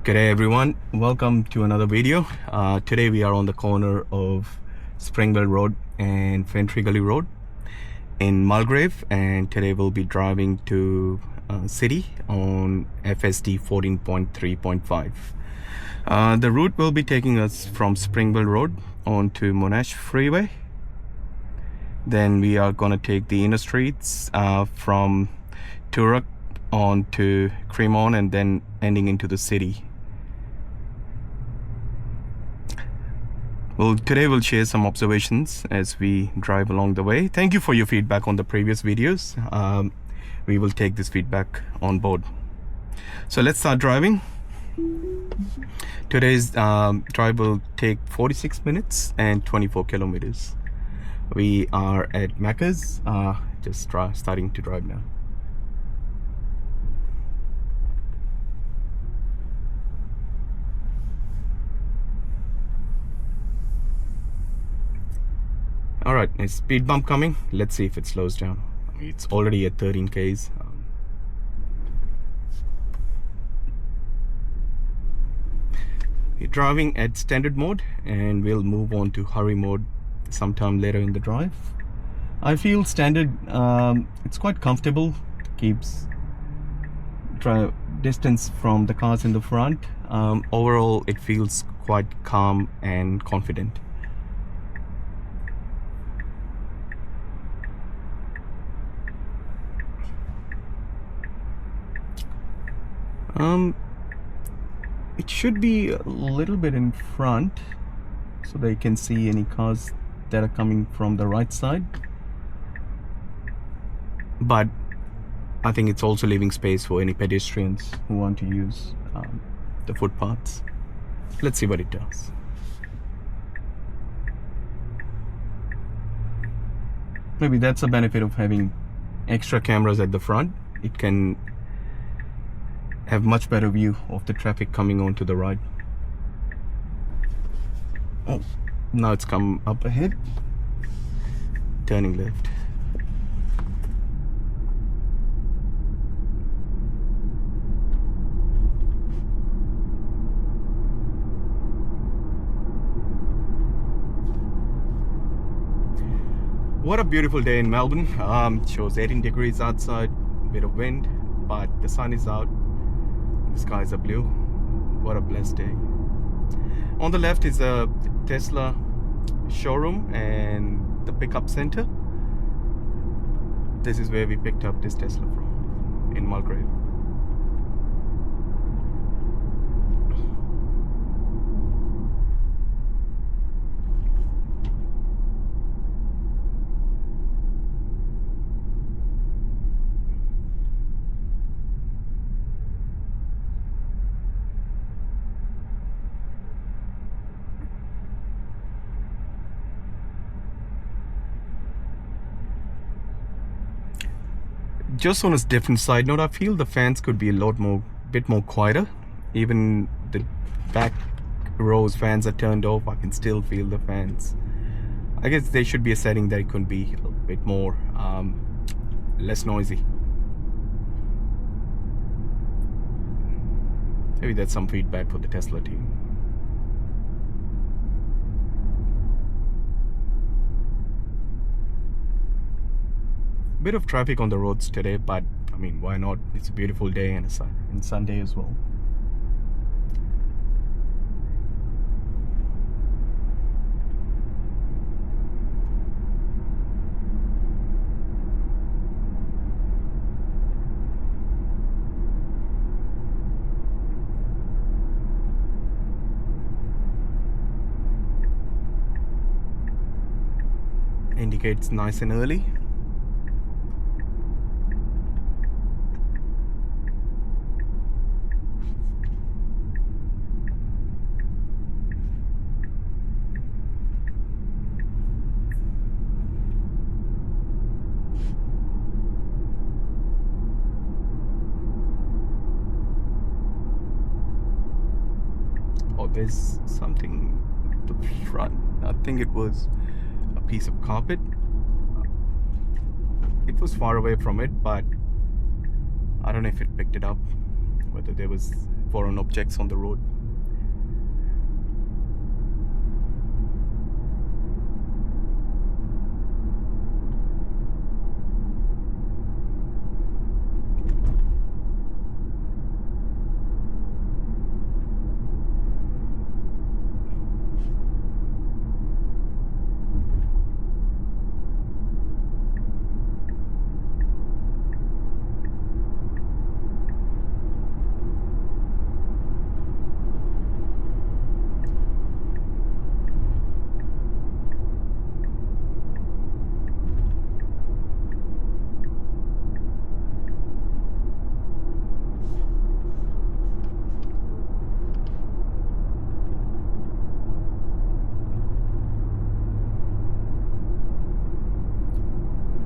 G'day everyone, welcome to another video. Today we are on the corner of Springvale Road and Fentry Gully Road in Mulgrave, and today we'll be driving to city on FSD 14.3.5. The route will be taking us from Springvale Road onto Monash Freeway. Then we are going to take the inner streets from Turok on to Cremon and then ending into the city. Well, today we'll share some observations as we drive along the way. Thank you for your feedback on the previous videos. We will take this feedback on board. So let's start driving. Today's drive will take 46 minutes and 24 kilometers. We are at Macca's, just starting to drive now. Alright, a speed bump coming. Let's see if it slows down. It's already at 13 Ks. We're driving at standard mode and we'll move on to hurry mode sometime later in the drive. I feel standard, it's quite comfortable. Keeps distance from the cars in the front. Overall, it feels quite calm and confident. It should be a little bit in front so they can see any cars that are coming from the right side, but I think it's also leaving space for any pedestrians who want to use the footpaths. Let's see what it does. Maybe that's a benefit of having extra cameras at the front. It can have much better view of the traffic coming on to the right. Oh, now it's come up ahead, turning left. What a beautiful day in Melbourne. It shows 18 degrees outside, bit of wind, but the sun is out. The skies are blue. What a blessed day. On the left is a Tesla showroom and the pickup center. This is where we picked up this Tesla from, in Mulgrave. Just on a different side note, I feel the fans could be bit more quieter. Even the back rows fans are turned off. I can still feel the fans. I guess there should be a setting that it could be a little bit more less noisy. Maybe that's some feedback for the Tesla team. Bit of traffic on the roads today, but I mean, why not? It's a beautiful day and Sunday as well. Indicates nice and early. There's something at the front. I think it was a piece of carpet. It was far away from it, but I don't know if it picked it up, whether there was foreign objects on the road.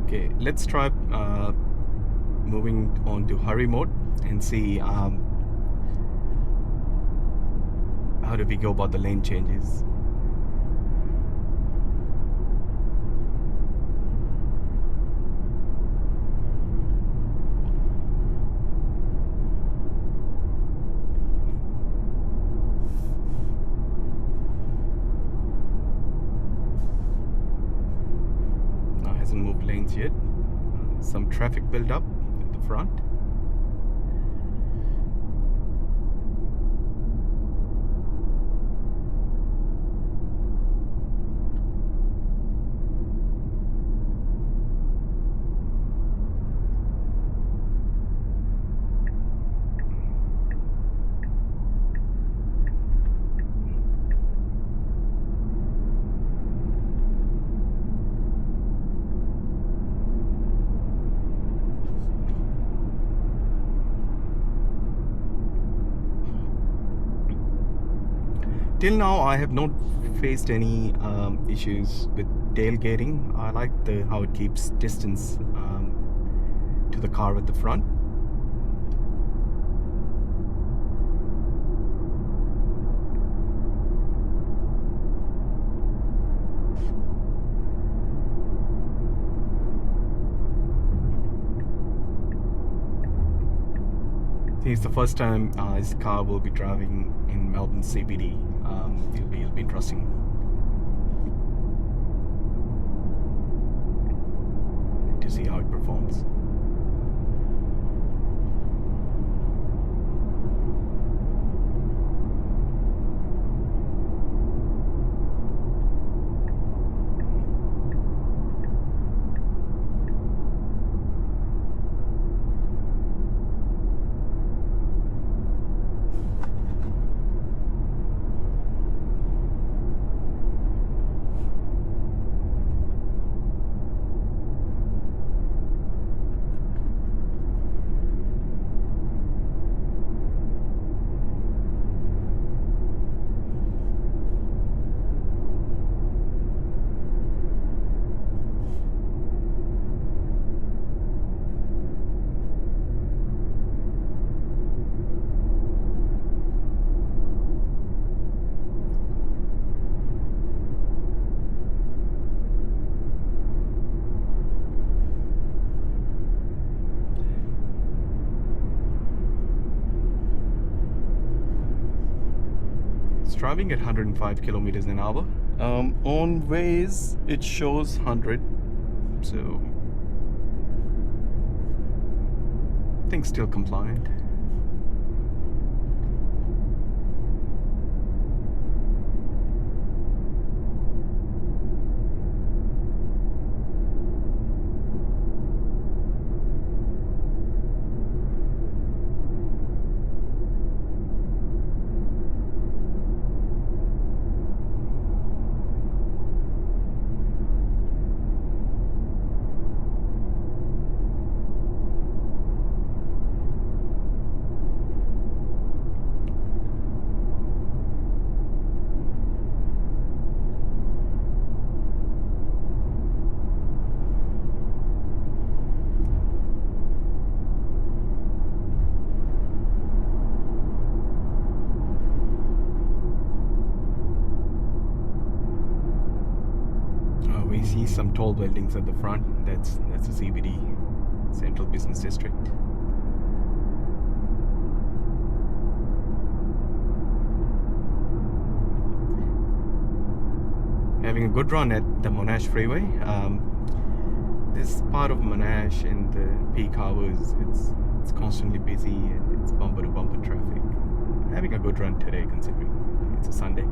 Okay, let's try moving on to hurry mode and see how do we go about the lane changes. Hasn't moved lanes yet. Some traffic build up at the front. Till now, I have not faced any issues with tailgating. I like how it keeps distance to the car at the front. It's the first time his car will be driving in Melbourne CBD. It'll be interesting. To see how it performs. Driving at 105 kilometers an hour. On Waze it shows 100, so I think still compliant. We see some tall buildings at the front. That's the CBD, Central Business District. having a good run at the Monash Freeway. This part of Monash in the peak hours, it's constantly busy and it's bumper to bumper traffic. Having a good run today considering it's a Sunday.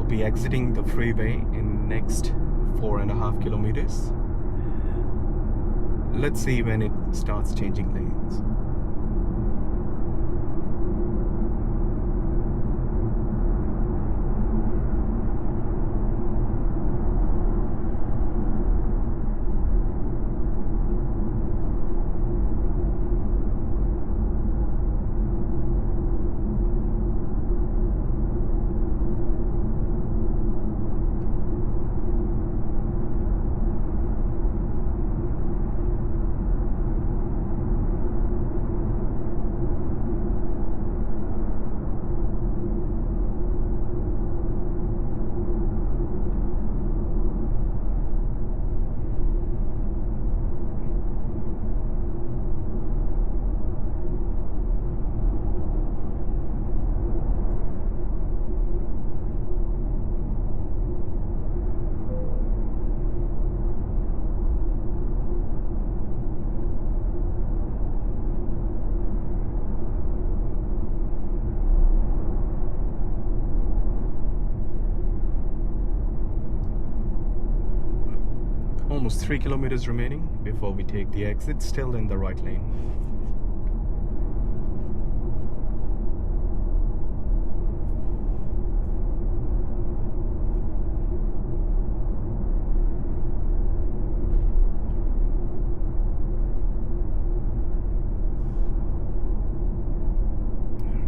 Be exiting the freeway in next 4.5 kilometers. Let's see when it starts changing lanes. Almost 3 kilometers remaining before we take the exit, still in the right lane.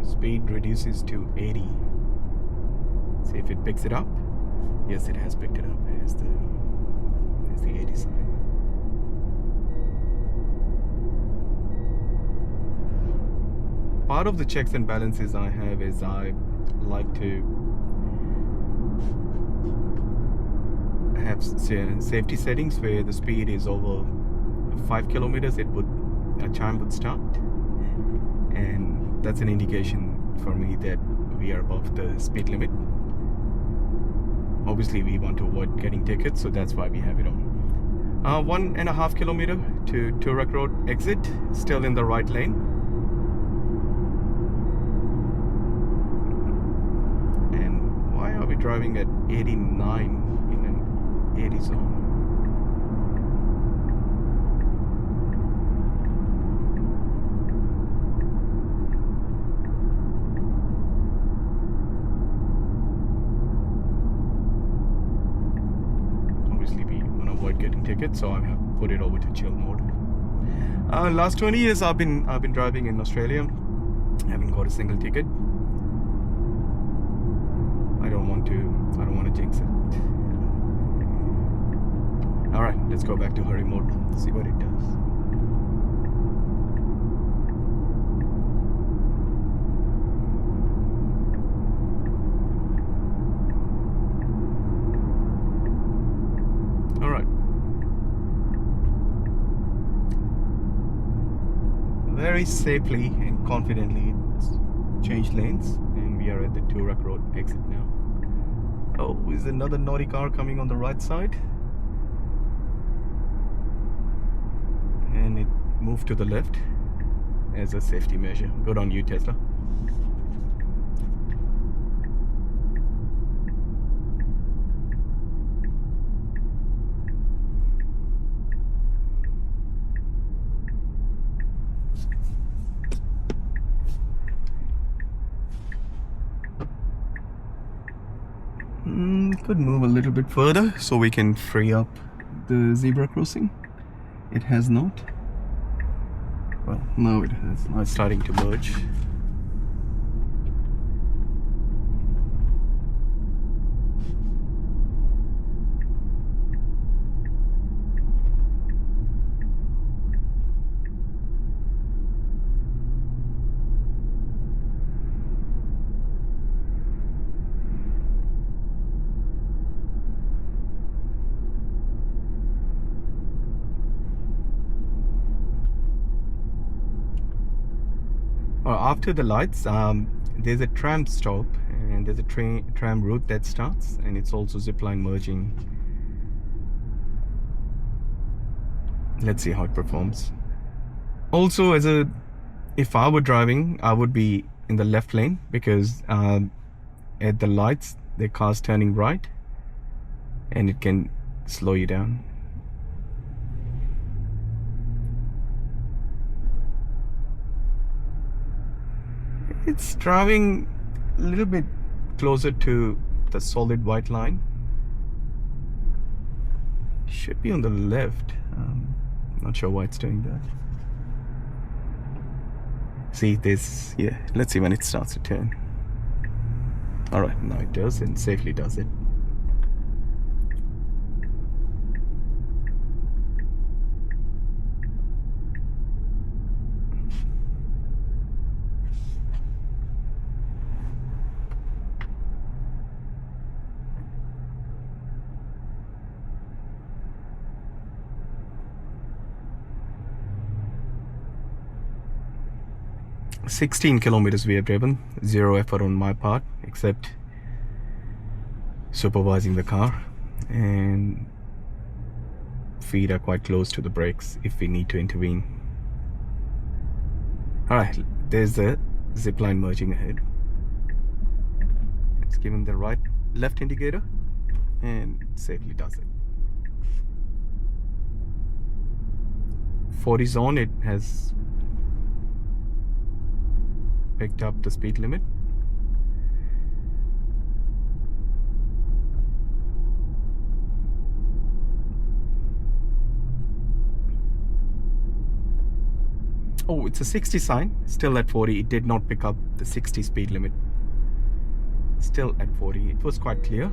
Speed reduces to 80. See if it picks it up. Yes, it has picked it up. Here's the 80 sign. Part of the checks and balances I have is I like to have safety settings where the speed is over 5 kilometers, a chime would start, and that's an indication for me that we are above the speed limit. Obviously we want to avoid getting tickets, so that's why we have it on. 1.5 kilometer to Toorak Road exit, still in the right lane. And why are we driving at 89 in an 80 zone? Getting tickets, so I have put it over to chill mode. Last 20 years I've been driving in Australia. Haven't got a single ticket. I don't want to jinx it. All right, let's go back to hurry mode, see what it does. All right. Very safely and confidently changed lanes, and we are at the Toorak Road exit now. Oh, is another naughty car coming on the right side, and it moved to the left as a safety measure. Good on you, Tesla. Could move a little bit further so we can free up the zebra crossing. It has not. Well, now it has. Now it's starting to merge. after the lights, there's a tram stop and there's a tram route that starts, and it's also zipline merging. Let's see how it performs. Also, if I were driving, I would be in the left lane, because at the lights the car's turning right and it can slow you down. It's driving a little bit closer to the solid white line. Should be on the left. Not sure why it's doing that. See this, yeah, let's see when it starts to turn. All right, now it does, and safely does it. "16 kilometers we have driven, 0 effort on my part, except supervising the car, and feet are quite close to the brakes if we need to intervene." Alright, there's the zipline merging ahead. It's given the left indicator and safely does it. 40's on, it has picked up the speed limit. Oh, it's a 60 sign, still at 40. It did not pick up the 60 speed limit. Still at 40. It was quite clear.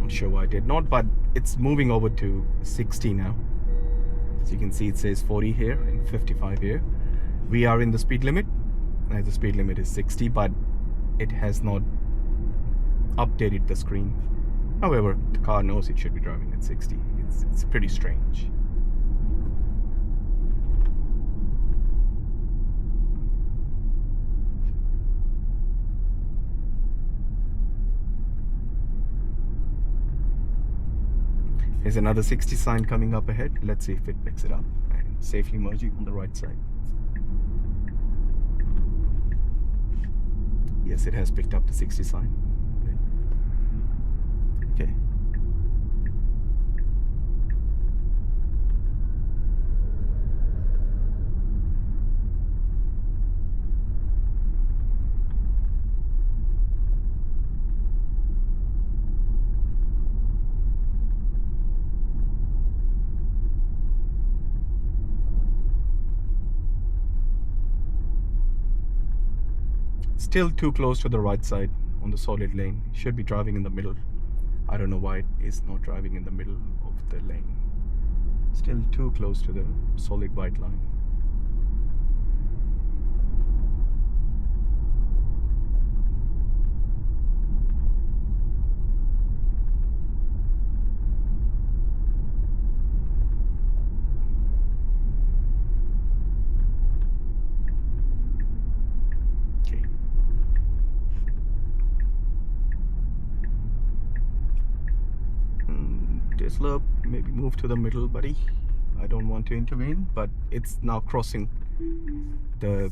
Not sure why it did not, but it's moving over to 60 now. As you can see, it says 40 here and 55 here. We are in the speed limit. The speed limit is 60, but it has not updated the screen. However, the car knows it should be driving at 60. It's pretty strange. There's another 60 sign coming up ahead. Let's see if it picks it up. And safely merging on the right side. Yes, it has picked up the 60 sign. Okay. Still too close to the right side on the solid lane. Should be driving in the middle. I don't know why it is not driving in the middle of the lane. Still too close to the solid white line. Tesla, maybe move to the middle, buddy. I don't want to intervene, but it's now crossing the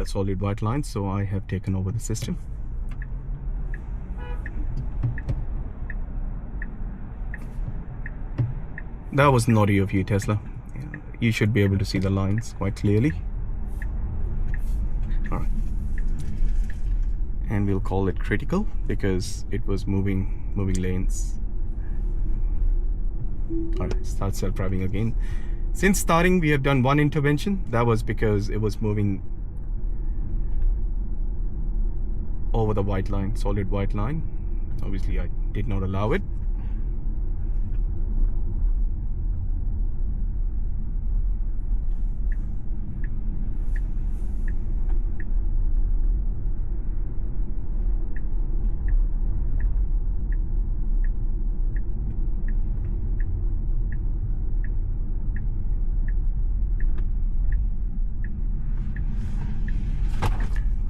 solid white line, so I have taken over the system. That was naughty of you, Tesla. You should be able to see the lines quite clearly. All right, and we'll call it critical because it was moving lanes. Alright, start self-driving again. Since starting, we have done one intervention. That was because it was moving over the white line, solid white line. Obviously, I did not allow it.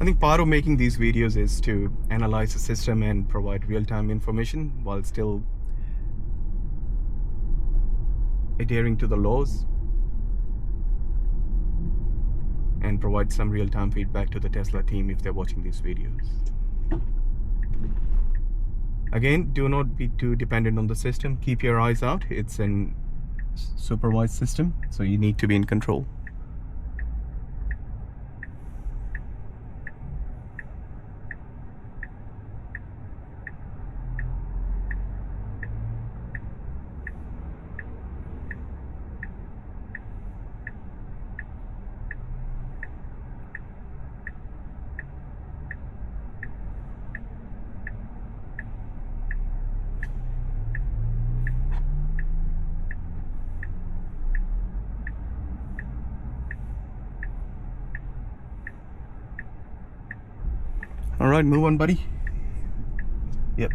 I think part of making these videos is to analyze the system and provide real-time information while still adhering to the laws, and provide some real-time feedback to the Tesla team if they're watching these videos. Again, do not be too dependent on the system. Keep your eyes out. It's an supervised system, so you need to be in control. All right, move on, buddy. Yep.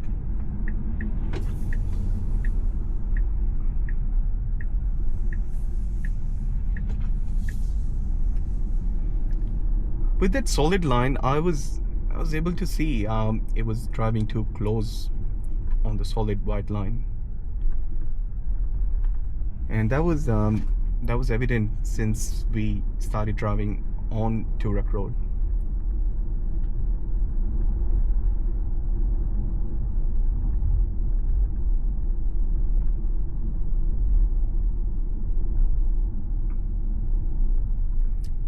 With that solid line, I was able to see it was driving too close on the solid white line, and that was evident since we started driving on Turek Road.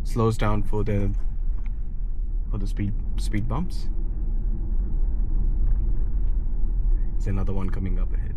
Slows down for the speed bumps. There's another one coming up ahead.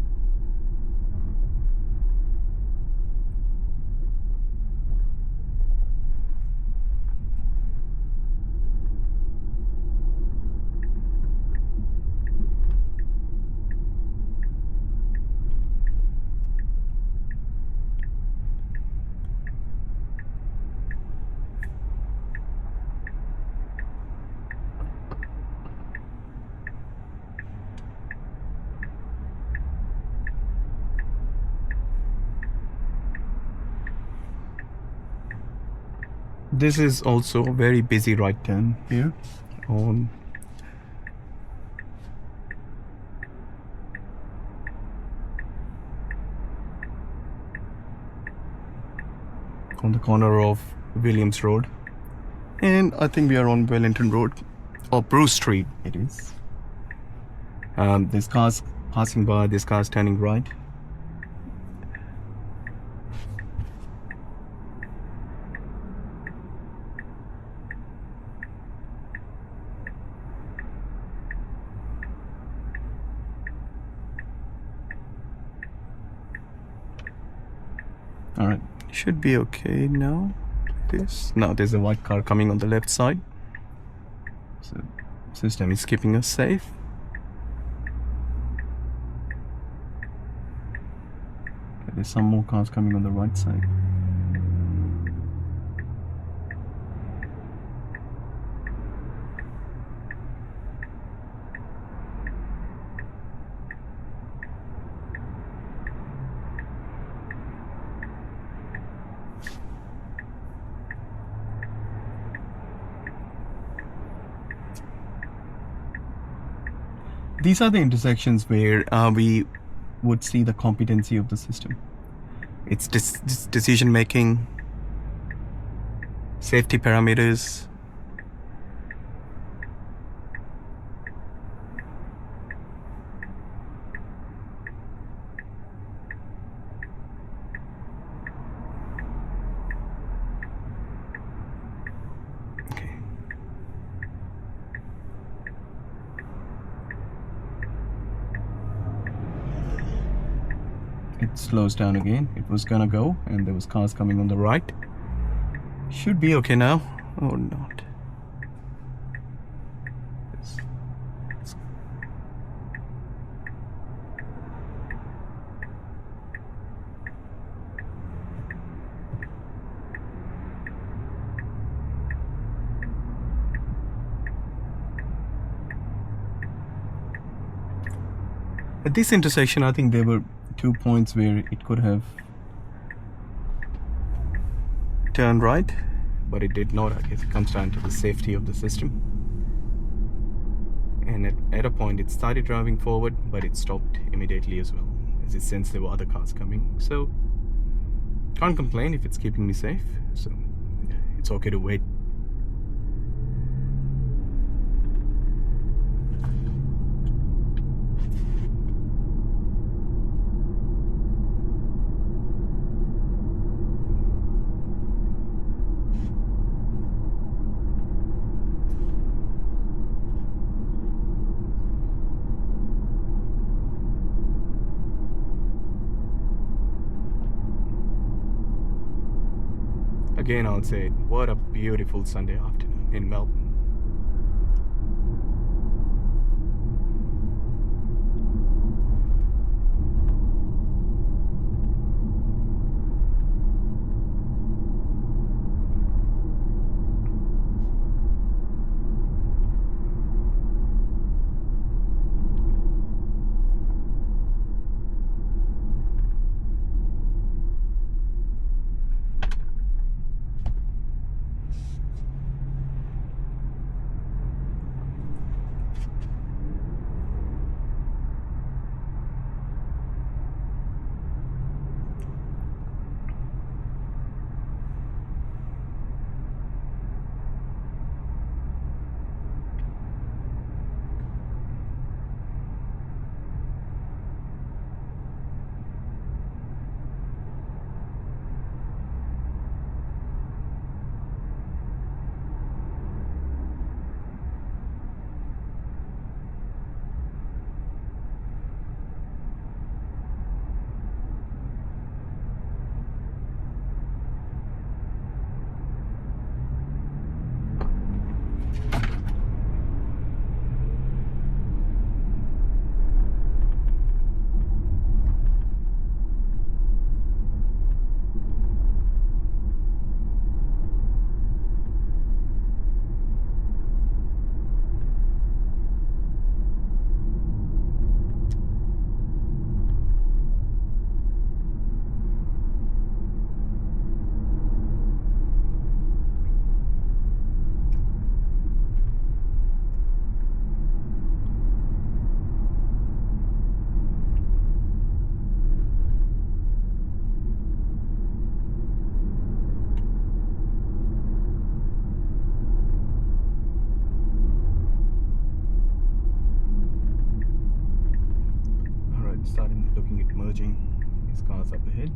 This is also a very busy right turn here on the corner of Williams Road, and I think we are on Wellington Road or Bruce Street. It is. There's cars passing by. There's cars turning right. All right, should be okay now. Now there's a white car coming on the left side, so system is keeping us safe. Okay, there's some more cars coming on the right side. These are the intersections where we would see the competency of the system. It's decision making, safety parameters, it slows down again. It was gonna go, and there was cars coming on the right. Should be okay now, or not. At this intersection, I think there were 2 points where it could have turned right, but it did not. I guess it comes down to the safety of the system. and at a point it started driving forward, but it stopped immediately as well, as it sensed there were other cars coming. So can't complain if it's keeping me safe, so it's okay to wait. Again, I'll say, what a beautiful Sunday afternoon in Melbourne. Starting looking at merging these cars up ahead.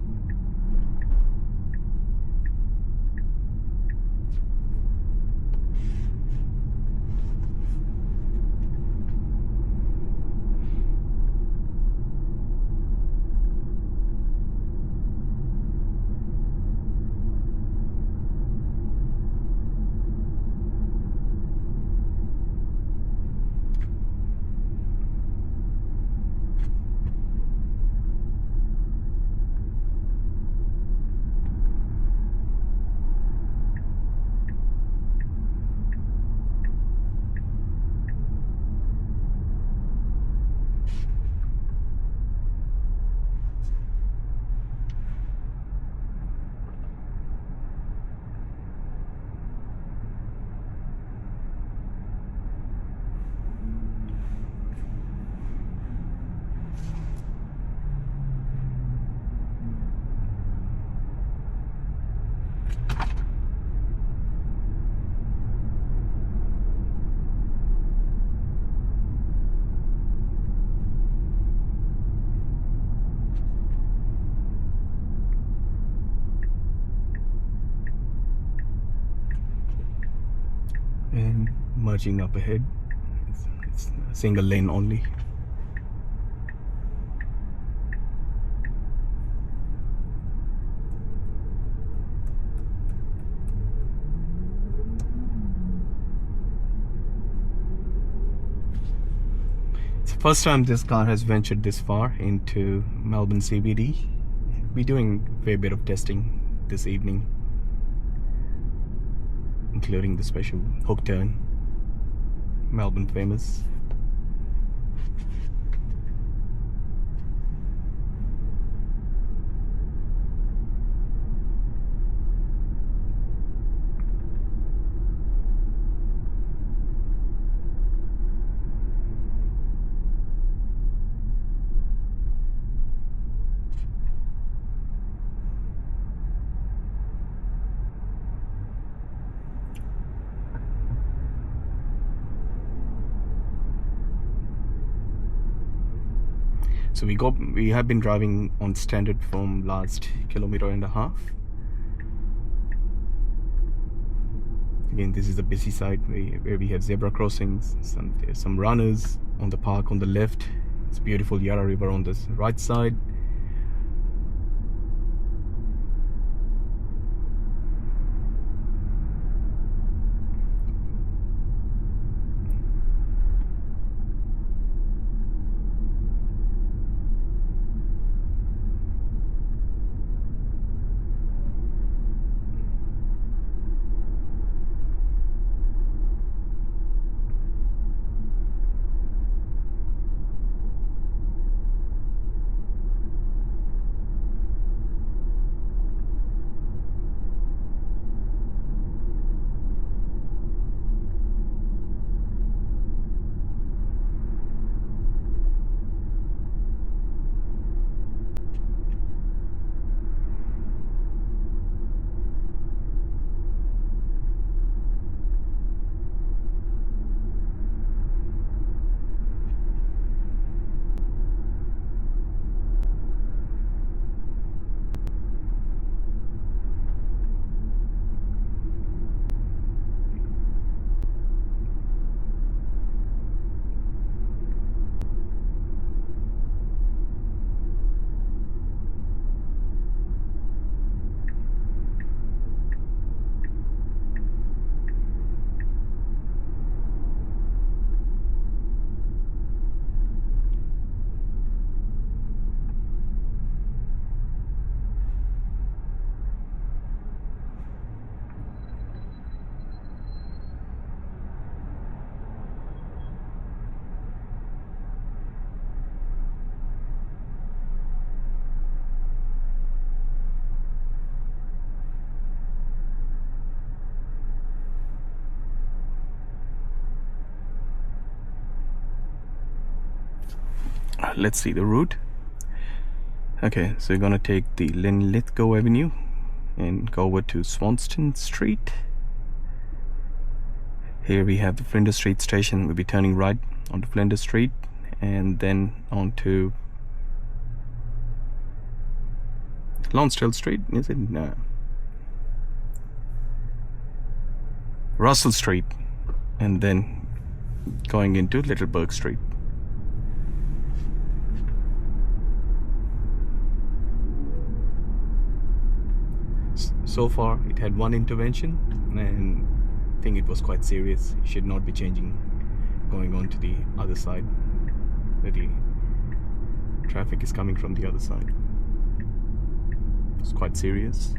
And merging up ahead, it's a single lane only. It's the first time this car has ventured this far into Melbourne CBD. We're doing a fair bit of testing this evening, including the special hook turn, Melbourne famous. So we have been driving on standard from last kilometer and a half. Again, this is a busy side where we have zebra crossings. There's some runners on the park on the left. It's beautiful Yarra River on this right side. Let's see the route. Okay, so we're gonna take the Linlithgow Avenue and go over to Swanston Street. Here we have the Flinders Street station. We'll be turning right onto Flinders Street and then onto Lonsdale Street, is it? No. Russell Street, and then going into Littleburg Street. So far it had one intervention, and I think it was quite serious. It should not be changing, going on to the other side where the traffic is coming from the other side. It's quite serious.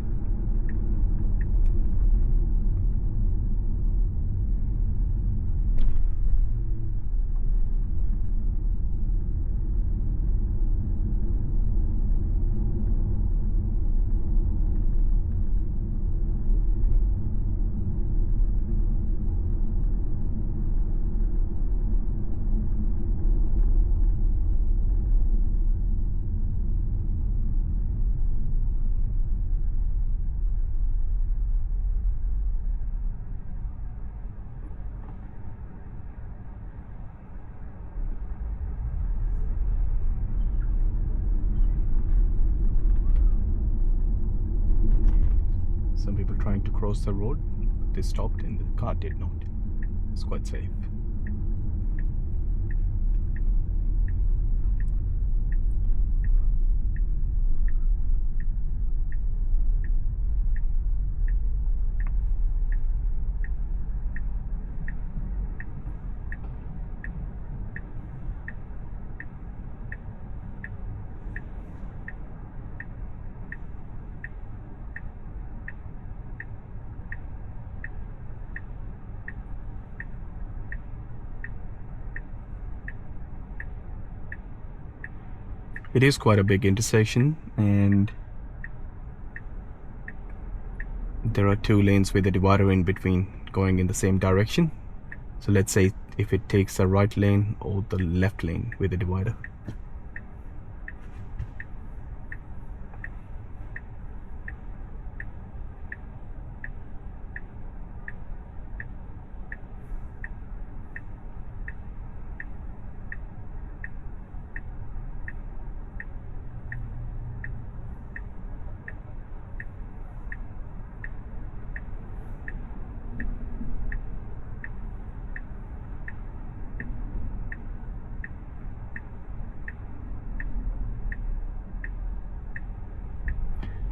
Some people trying to cross the road, they stopped and the car did not. It's quite safe. It is quite a big intersection, and there are two lanes with a divider in between going in the same direction. So let's say if it takes a right lane or the left lane with a divider.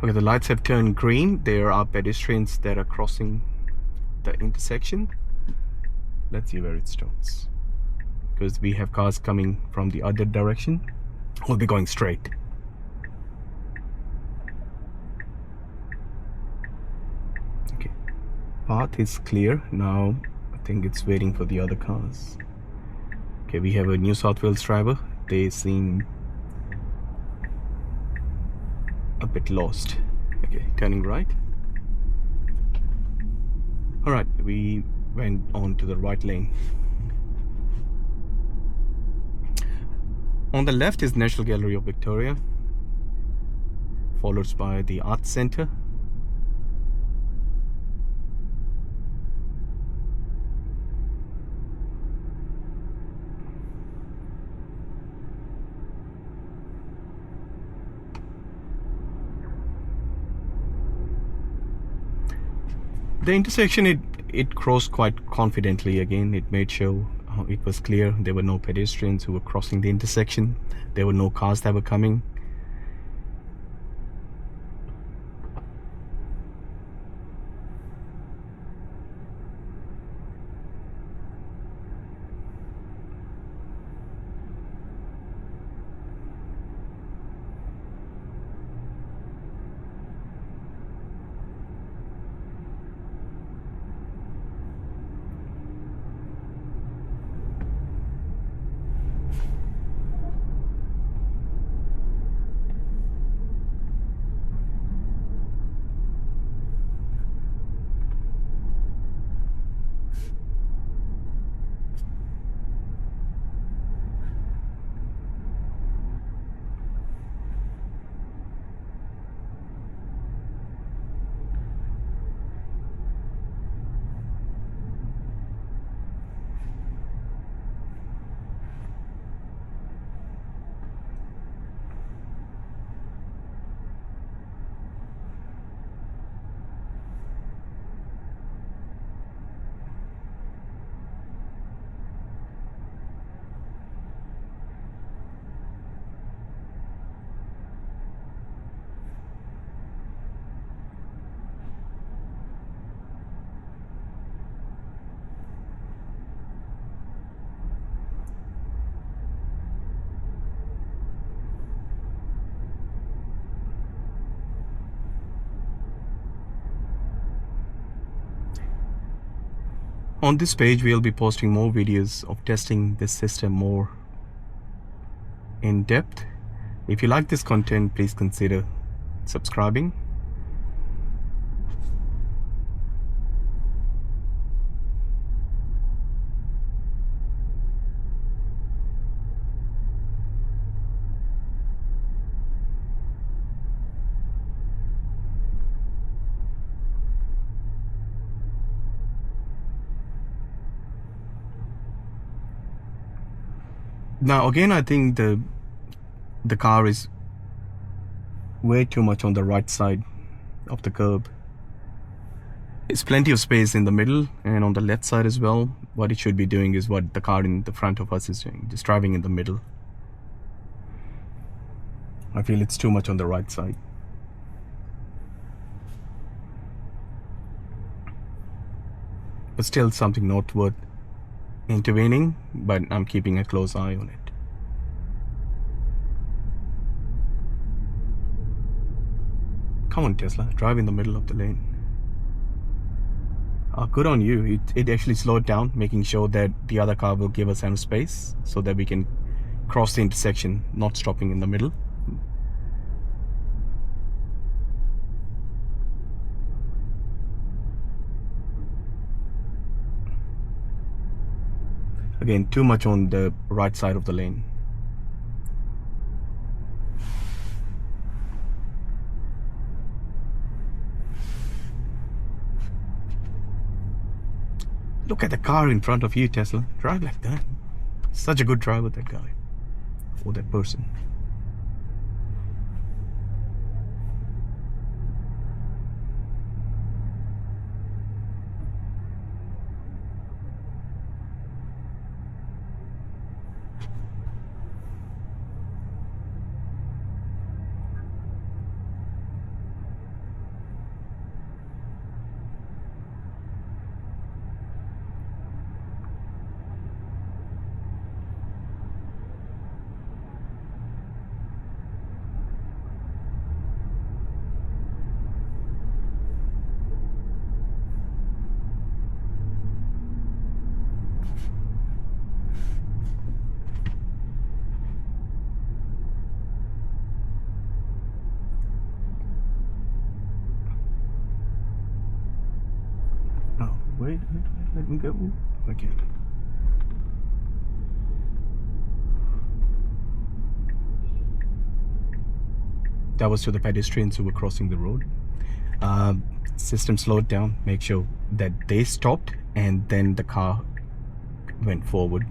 Okay, the lights have turned green. There are pedestrians that are crossing the intersection. Let's see where it stops, because we have cars coming from the other direction. We'll be going straight. Okay, path is clear now. I think it's waiting for the other cars. Okay, we have a New South Wales driver. They seem a bit lost. Okay, turning right. All right, we went on to the right lane. On the left is National Gallery of Victoria, followed by the Arts Centre. The intersection, it crossed quite confidently again. It made sure it was clear. There were no pedestrians who were crossing the intersection. There were no cars that were coming. On this page, we'll be posting more videos of testing this system more in depth. If you like this content, please consider subscribing. Now again, I think the car is way too much on the right side of the curb. There's plenty of space in the middle and on the left side as well. What it should be doing is what the car in the front of us is doing, just driving in the middle. I feel it's too much on the right side. But still something not worth intervening, but I'm keeping a close eye on it. Come on, Tesla, drive in the middle of the lane. Good on you. It actually slowed down, making sure that the other car will give us some space so that we can cross the intersection, not stopping in the middle. Again, too much on the right side of the lane. Look at the car in front of you, Tesla. Drive like that. Such a good driver, that guy. Or that person. Wait, let me go. Okay. That was to the pedestrians who were crossing the road. System slowed down, make sure that they stopped, and then the car went forward.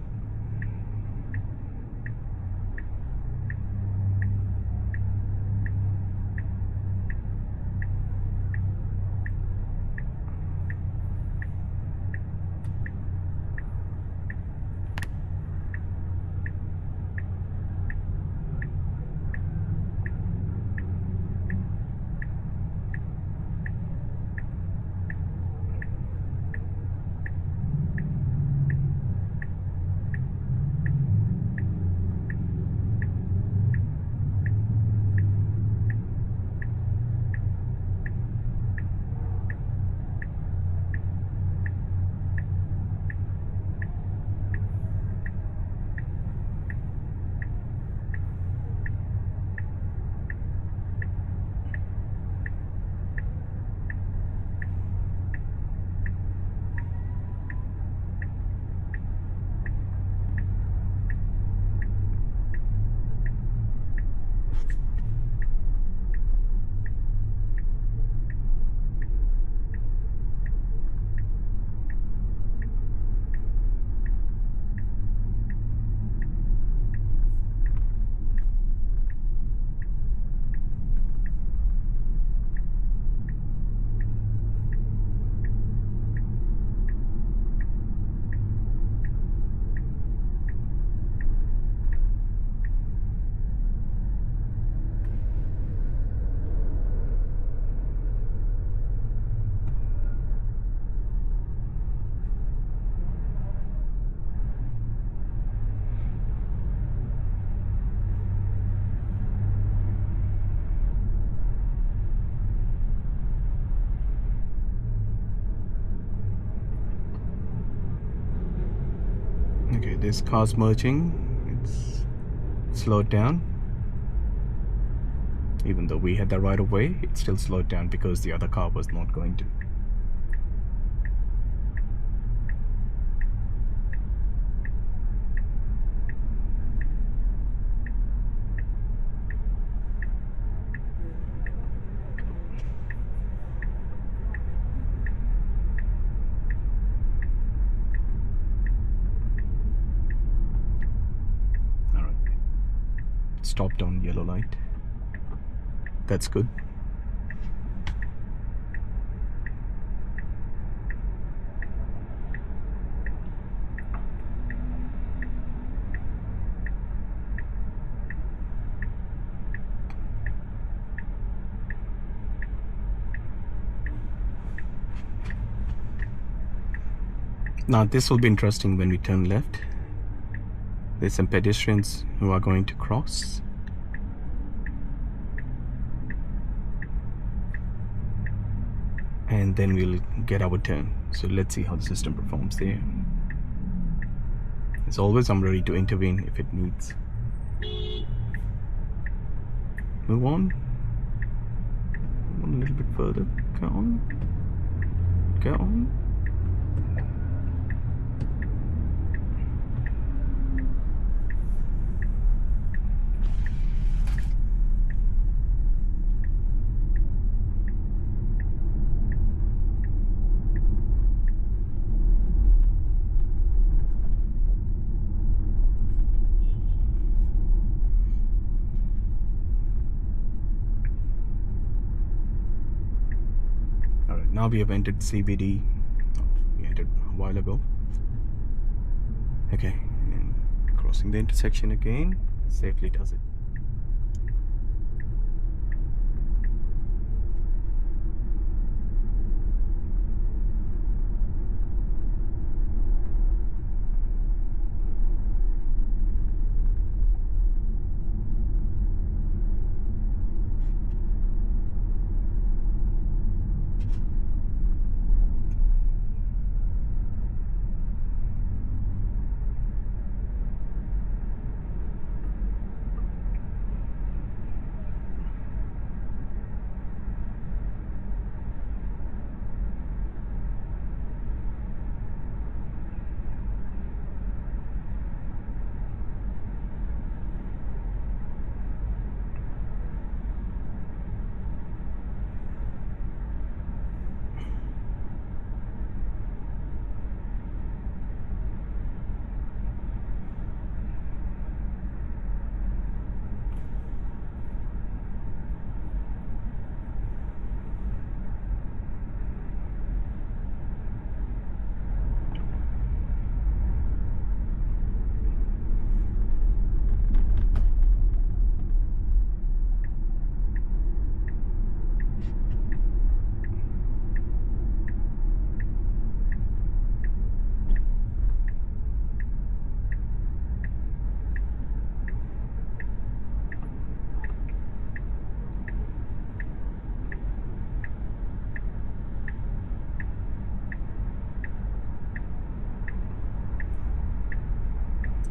Okay, this car's merging. It's slowed down. Even though we had the right of way, it still slowed down because the other car was not going to. Stopped on yellow light. That's good. Now this will be interesting when we turn left. There's some pedestrians who are going to cross. And then we'll get our turn. So let's see how the system performs there. As always, I'm ready to intervene if it needs. Move on. A little bit further. Go on. Go on. Now we have entered CBD. We entered a while ago. Okay, and crossing the intersection again safely does it.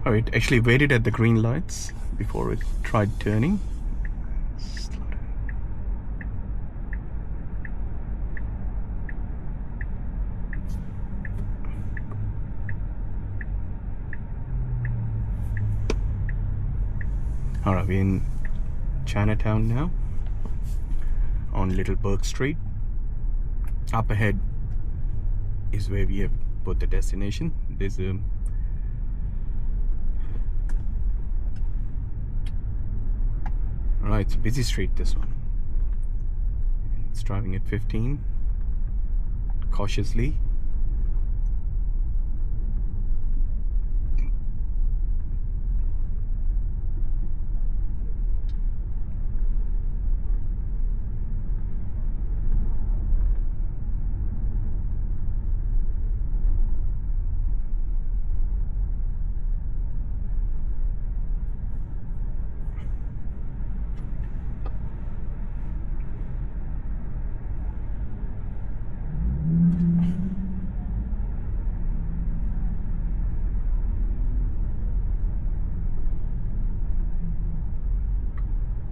Oh, it actually waited at the green lights before it tried turning. Alright, we're in Chinatown now on Little Burke Street. Up ahead is where we have put the destination. There's a Alright, it's a busy street, this one. It's driving at 15 cautiously.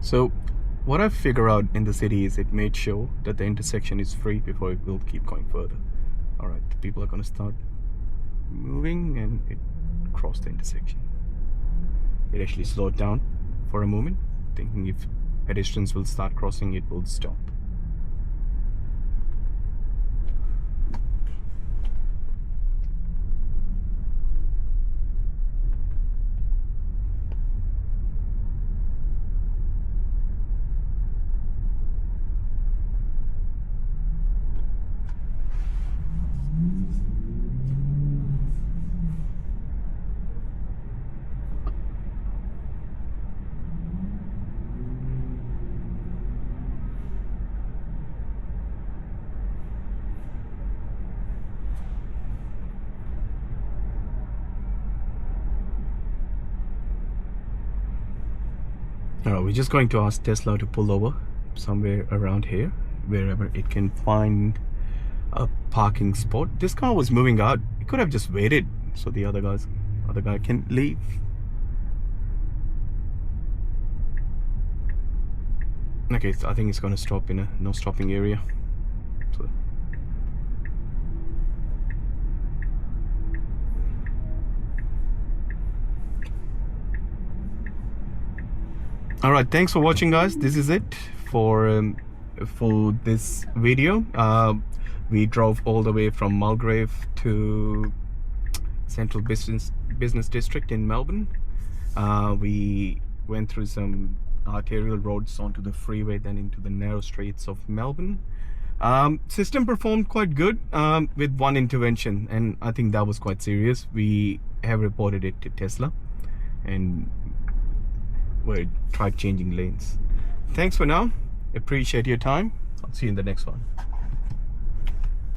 So what I figure out in the city is it made sure that the intersection is free before it will keep going further. Alright, people are going to start moving and it crossed the intersection. It actually slowed down for a moment, thinking if pedestrians will start crossing, it will stop. We're just going to ask Tesla to pull over somewhere around here, wherever it can find a parking spot. This car was moving out. It could have just waited so the other guy can leave. Okay, so I think it's going to stop in a no stopping area. So Alright, thanks for watching, guys. This is it for this video. We drove all the way from Mulgrave to Central Business District in Melbourne. We went through some arterial roads onto the freeway, then into the narrow streets of Melbourne. System performed quite good with one intervention, and I think that was quite serious. We have reported it to Tesla and we tried changing lanes. Thanks for now. Appreciate your time. I'll see you in the next one.